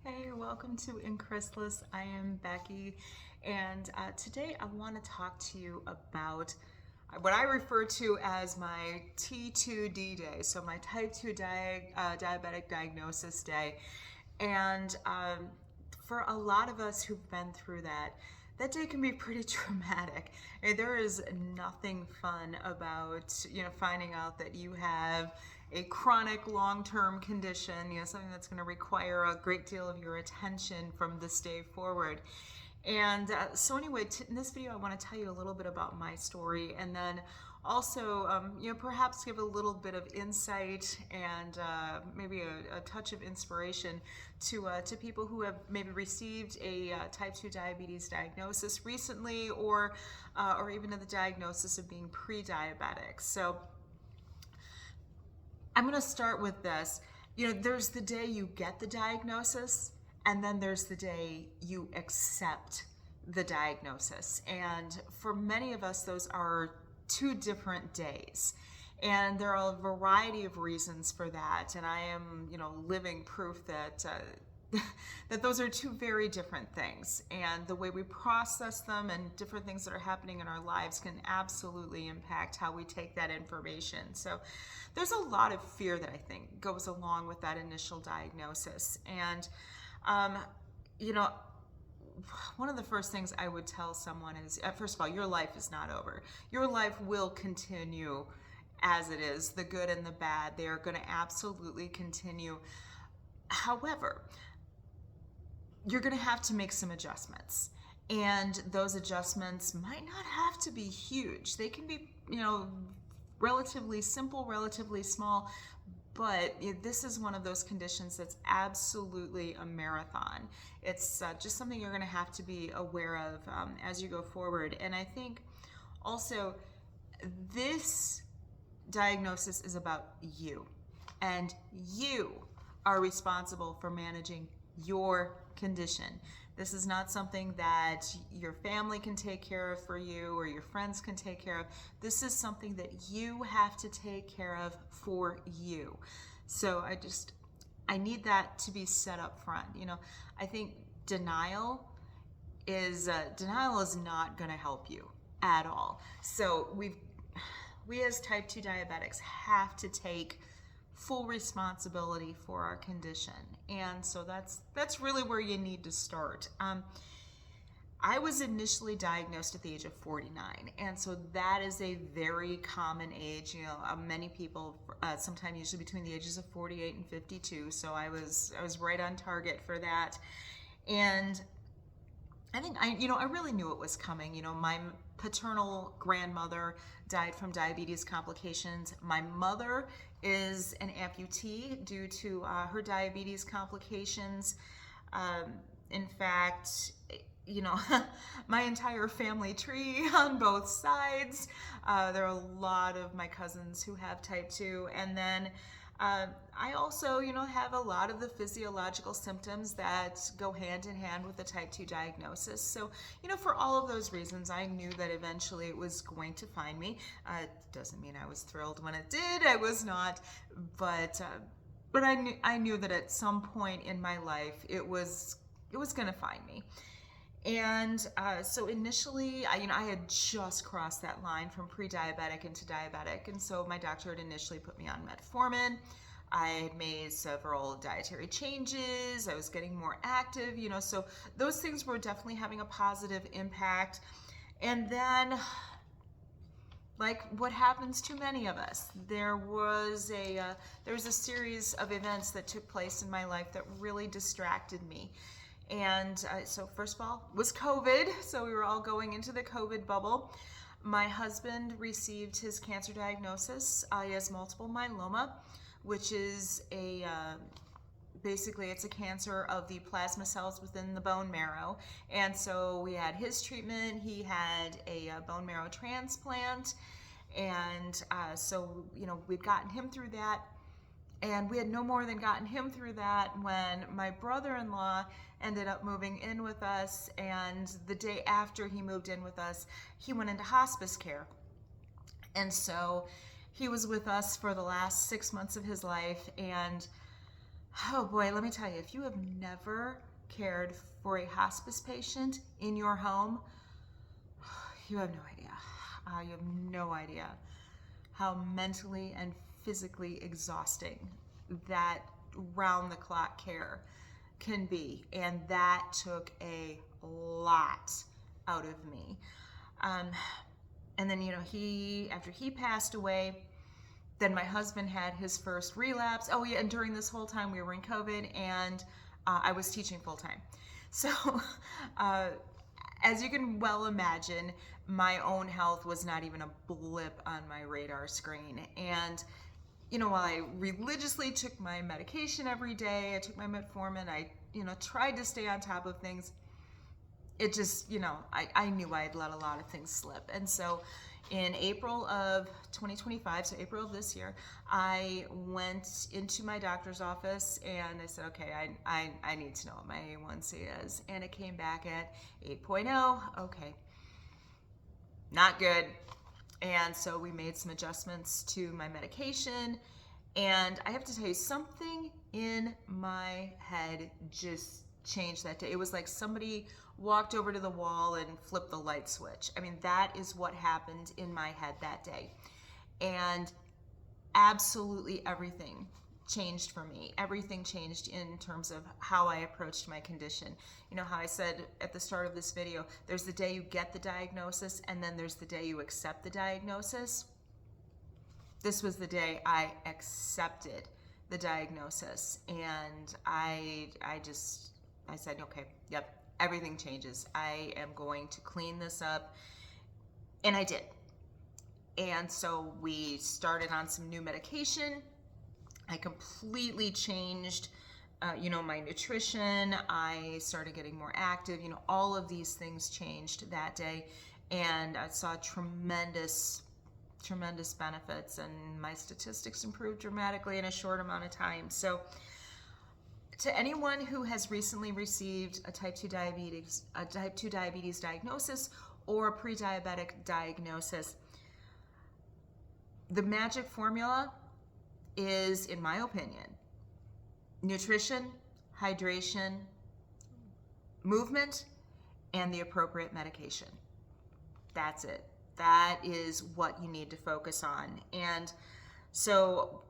Hey, welcome to In Chrysalis. I am Becky, and today I want to talk to you about what I refer to as my T2D day, so my type 2 diabetic diagnosis day. And for a lot of us who've been through that, that day can be pretty traumatic. And there is nothing fun about, finding out that you have a chronic long-term condition, something that's going to require a great deal of your attention from this day forward. And so anyway, in this video, I want to tell you a little bit about my story, and then also, perhaps give a little bit of insight and maybe a touch of inspiration to people who have maybe received a type 2 diabetes diagnosis recently, or even the diagnosis of being pre-diabetic. So I'm going to start with this. There's the day you get the diagnosis, and then there's the day you accept the diagnosis. And for many of us, those are two different days. And there are a variety of reasons for that. And I am, living proof that that those are two very different things. And the way we process them and different things that are happening in our lives can absolutely impact how we take that information. So there's a lot of fear that I think goes along with that initial diagnosis. And, one of the first things I would tell someone is, first of all, your life is not over. Your life will continue as it is. The good and the bad, they are going to absolutely continue. However, you're going to have to make some adjustments. And those adjustments might not have to be huge. They can be, relatively simple, relatively small, but this is one of those conditions that's absolutely a marathon. It's just something you're going to have to be aware of as you go forward. And I think also this diagnosis is about you, and you are responsible for managing your condition. This is not something that your family can take care of for you or your friends can take care of. This is something that you have to take care of for you. So I need that to be set up front. I think denial is not going to help you at all. So we as type 2 diabetics have to take full responsibility for our condition. And so that's really where you need to start. I was initially diagnosed at the age of 49, and so that is a very common age. Many people, sometime usually between the ages of 48 and 52. So I was right on target for that, and I think I really knew it was coming. My paternal grandmother died from diabetes complications. My mother is an amputee due to her diabetes complications. In fact, my entire family tree on both sides. There are a lot of my cousins who have type 2. And then I also, have a lot of the physiological symptoms that go hand in hand with the type 2 diagnosis. So, for all of those reasons, I knew that eventually it was going to find me. It doesn't mean I was thrilled when it did. I was not. But I knew that at some point in my life, it was going to find me. And so initially, I had just crossed that line from pre-diabetic into diabetic. And so my doctor had initially put me on metformin. I had made several dietary changes. I was getting more active, so those things were definitely having a positive impact. And then, like what happens to many of us, there was a series of events that took place in my life that really distracted me. And so first of all was COVID. So we were all going into the COVID bubble. My husband received his cancer diagnosis. He has multiple myeloma, which is basically it's a cancer of the plasma cells within the bone marrow. And so we had his treatment. He had a bone marrow transplant. And so, we'd gotten him through that. And we had no more than gotten him through that when my brother-in-law ended up moving in with us. And the day after he moved in with us, he went into hospice care. And so he was with us for the last 6 months of his life. And Oh boy, let me tell you, if you have never cared for a hospice patient in your home, you have no idea. You have no idea how mentally and physically exhausting that round the clock care can be. And that took a lot out of me. And then, after he passed away, then my husband had his first relapse. Oh yeah, and during this whole time we were in COVID, and I was teaching full time. So as you can well imagine, my own health was not even a blip on my radar screen. And while I religiously took my medication every day, I took my metformin, I tried to stay on top of things, it just, I knew I had let a lot of things slip. And so in April of 2025, so April of this year, I went into my doctor's office and I said, okay, I need to know what my A1C is. And it came back at 8.0. Okay, not good. And so we made some adjustments to my medication. And I have to tell you, something in my head just changed that day. It was like somebody walked over to the wall and flipped the light switch. I mean, that is what happened in my head that day. And absolutely everything changed for me. Everything changed in terms of how I approached my condition. You know how I said at the start of this video, there's the day you get the diagnosis and then there's the day you accept the diagnosis. This was the day I accepted the diagnosis, and I said, okay, yep, everything changes. I am going to clean this up, and I did. And so we started on some new medication. I completely changed, my nutrition. I started getting more active. All of these things changed that day, and I saw tremendous benefits, and my statistics improved dramatically in a short amount of time. So to anyone who has recently received a type 2 diabetes diagnosis or a pre-diabetic diagnosis, the magic formula is, in my opinion, nutrition, hydration, movement, and the appropriate medication. That's it. That is what you need to focus on. And so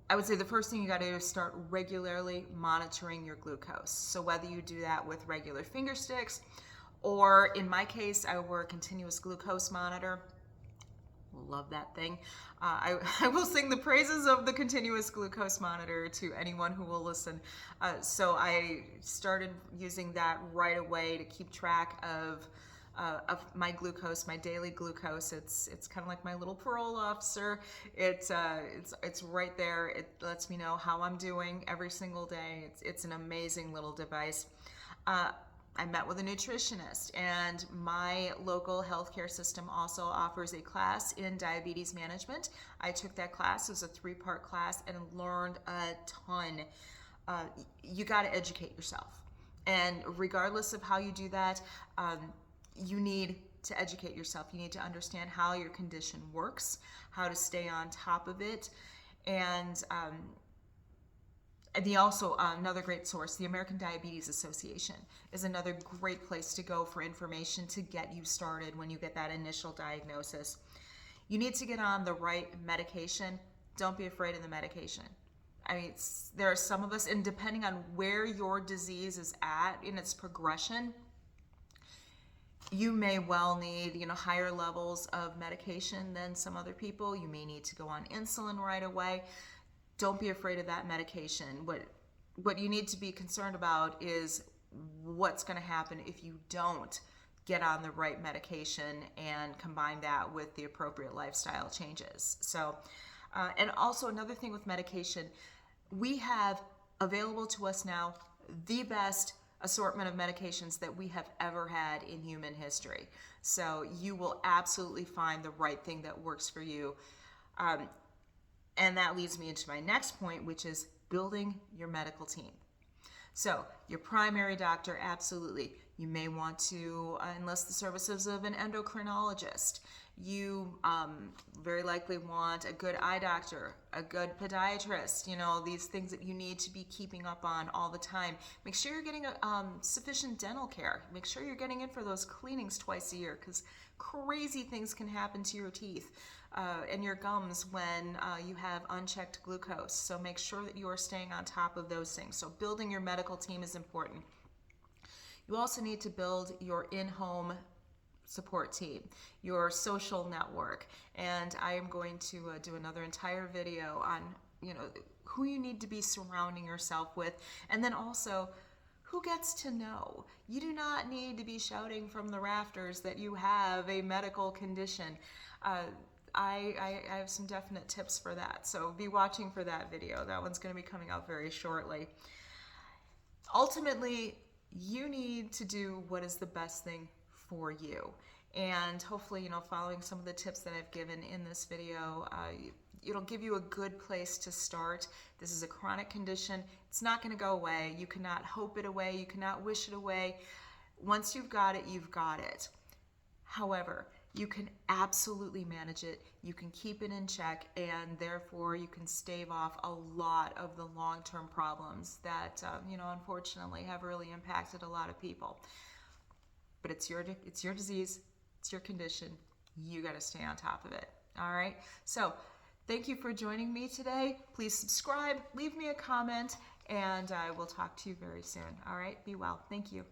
I would say the first thing you got to do is start regularly monitoring your glucose. So whether you do that with regular finger sticks, or in my case, I wear a continuous glucose monitor. Love that thing. I will sing the praises of the continuous glucose monitor to anyone who will listen. So I started using that right away to keep track of my glucose, my daily glucose. It's kind of like my little parole officer. It's right there. It lets me know how I'm doing every single day. It's an amazing little device. I met with a nutritionist, and my local healthcare system also offers a class in diabetes management. I took that class. It was a 3-part class and learned a ton. You got to educate yourself. And regardless of how you do that, you need to educate yourself. You need to understand how your condition works, how to stay on top of it. And another great source, the American Diabetes Association, is another great place to go for information to get you started when you get that initial diagnosis. You need to get on the right medication. Don't be afraid of the medication. I mean, there are some of us, and depending on where your disease is at in its progression, you may well need, higher levels of medication than some other people. You may need to go on insulin right away. Don't be afraid of that medication. What you need to be concerned about is what's going to happen if you don't get on the right medication and combine that with the appropriate lifestyle changes. So, and also another thing with medication, we have available to us now the best assortment of medications that we have ever had in human history. So you will absolutely find the right thing that works for you. And that leads me into my next point, which is building your medical team. So your primary doctor, absolutely. You may want to enlist the services of an endocrinologist. You very likely want a good eye doctor, a good podiatrist, you know, these things that you need to be keeping up on all the time. Make sure you're getting sufficient dental care. Make sure you're getting in for those cleanings twice a year, because crazy things can happen to your teeth and your gums when you have unchecked glucose. So make sure that you are staying on top of those things. So building your medical team is important. You also need to build your in-home support team, your social network, and I am going to do another entire video on, you know, who you need to be surrounding yourself with, and then also who gets to know. You do not need to be shouting from the rafters that you have a medical condition. I have some definite tips for that, so be watching for that video. That one's going to be coming out very shortly. Ultimately, you need to do what is the best thing for you. And hopefully, you know, following some of the tips that I've given in this video, it'll give you a good place to start. This is a chronic condition. It's not going to go away. You cannot hope it away. You cannot wish it away. Once you've got it, you've got it. However, you can absolutely manage it. You can keep it in check, and therefore you can stave off a lot of the long-term problems that, you know, unfortunately have really impacted a lot of people. But it's your disease, it's your condition. You got to stay on top of it. All right. So thank you for joining me today. Please subscribe, leave me a comment, and I will talk to you very soon. All right. Be well. Thank you.